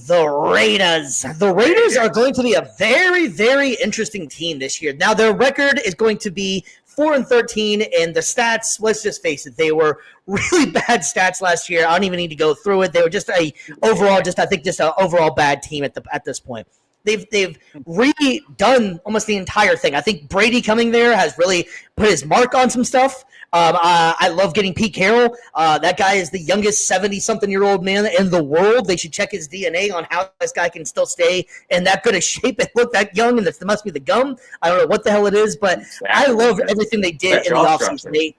the Raiders. The Raiders are going to be a very, very interesting team this year. Now, their record is going to be 4-13, and the stats, let's just face it, they were really bad stats last year. I don't even need to go through it. They were just an overall bad team at this point. They've redone almost the entire thing. I think Brady coming there has really put his mark on some stuff. I love getting Pete Carroll. That guy is the youngest 70-something-year-old man in the world. They should check his DNA on how this guy can still stay in that good a shape and look that young, and that must be the gum. I don't know what the hell it is, but I love everything they did in the offseason.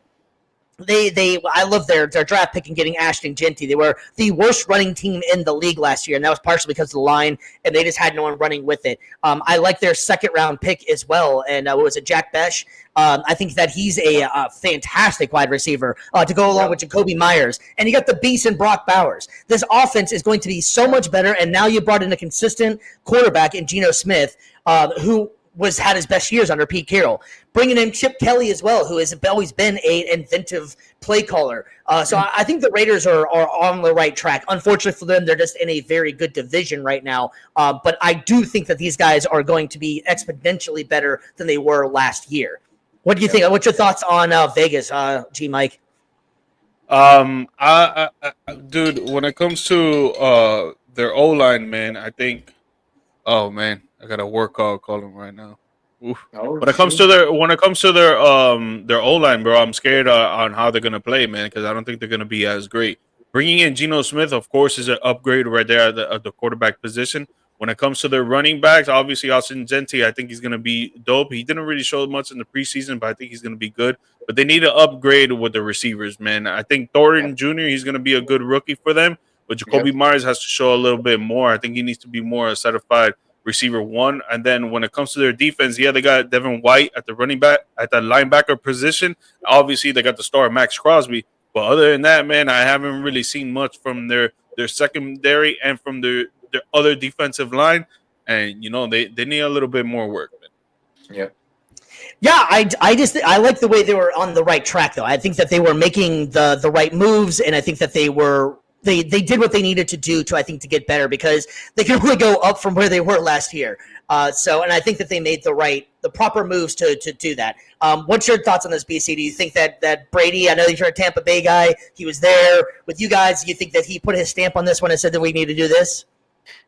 I love their draft pick and getting Ashton Genty. They were the worst running team in the league last year, and that was partially because of the line, and they just had no one running with it. I like their second-round pick as well, and what was it, Jack Besh? I think that he's a fantastic wide receiver to go along with Jacoby Myers. And you got the beast in Brock Bowers. This offense is going to be so much better, and now you brought in a consistent quarterback in Geno Smith, who had his best years under Pete Carroll. Bringing in Chip Kelly as well, who has always been an inventive play caller. So I think the Raiders are on the right track. Unfortunately for them, they're just in a very good division right now. But I do think that these guys are going to be exponentially better than they were last year. What do you think? What's your thoughts on Vegas, G. Mike? Dude, when it comes to their O-line, man, I think. Oh man, I got a work call calling right now. When it comes to their O-line, bro, I'm scared on how they're gonna play, man, because I don't think they're gonna be as great. Bringing in Geno Smith, of course, is an upgrade right there at the quarterback position. When it comes to their running backs, obviously Austin Genty, I think he's gonna be dope. He didn't really show much in the preseason, but I think he's gonna be good. But they need to upgrade with the receivers, man. I think Thornton Jr., he's gonna be a good rookie for them, but Jacoby Myers has to show a little bit more. I think he needs to be more a certified receiver one. And then when it comes to their defense, they got Devin White at the running back, at the linebacker position. Obviously, they got the star Max Crosby. But other than that, man, I haven't really seen much from their secondary and from their other defensive line. And, they need a little bit more work, man. Yeah. Yeah, I like the way they were on the right track, though. I think that they were making the right moves, and I think that they did what they needed to do to get better, because they can only go up from where they were last year. And I think that they made the proper moves to do that. What's your thoughts on this, BC? Do you think that Brady, I know you're a Tampa Bay guy, he was there with you guys. Do you think that he put his stamp on this one and said that we need to do this?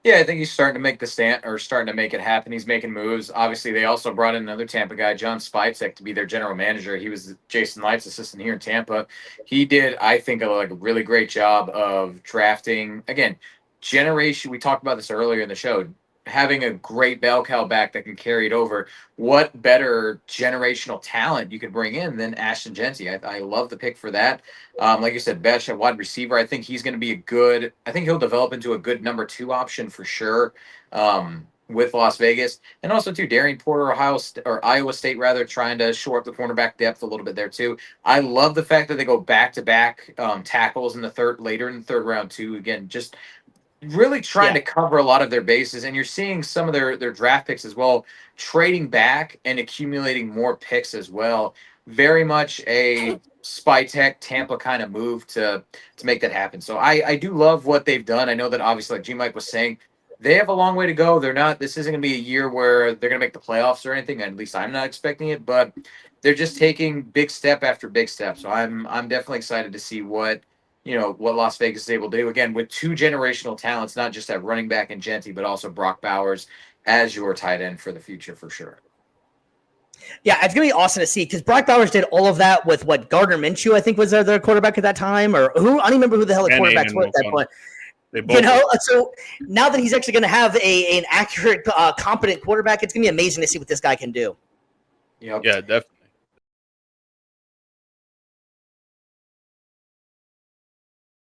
Yeah, I think he's starting to make the stand, or starting to make it happen. He's making moves. Obviously, they also brought in another Tampa guy, John Spivak, to be their general manager. He was Jason Light's assistant here in Tampa. He did, I think, a really great job of drafting. Again, generation. We talked about this earlier in the show. Having a great bell cow back that can carry it over. What better generational talent you could bring in than Ashton Genty? I love the pick for that. Like you said, Besh at wide receiver. I think he's going to be I think he'll develop into a good number 2 option for sure with Las Vegas. And also, too, Darian Porter, Iowa State, trying to shore up the cornerback depth a little bit there, too. I love the fact that they go back-to-back tackles in later in the third round, too. Again, just really trying to cover a lot of their bases, and you're seeing some of their draft picks as well trading back and accumulating more picks as well. Very much a Spytech Tampa kind of move to make that happen. So I do love what they've done. I know that obviously, like G Mike was saying, they have a long way to go. This isn't going to be a year where they're going to make the playoffs or anything. At least I'm not expecting it, but they're just taking big step after big step. So I'm definitely excited to see what Las Vegas is able to do, again, with 2 generational talents, not just at running back and Genty, but also Brock Bowers as your tight end for the future, for sure. Yeah, it's going to be awesome to see, because Brock Bowers did all of that with Gardner Minshew, I think, was their quarterback at that time, or who? I don't even remember who the hell the quarterbacks were at that point. So now that he's actually going to have an accurate, competent quarterback, it's going to be amazing to see what this guy can do. Yep. Yeah, definitely.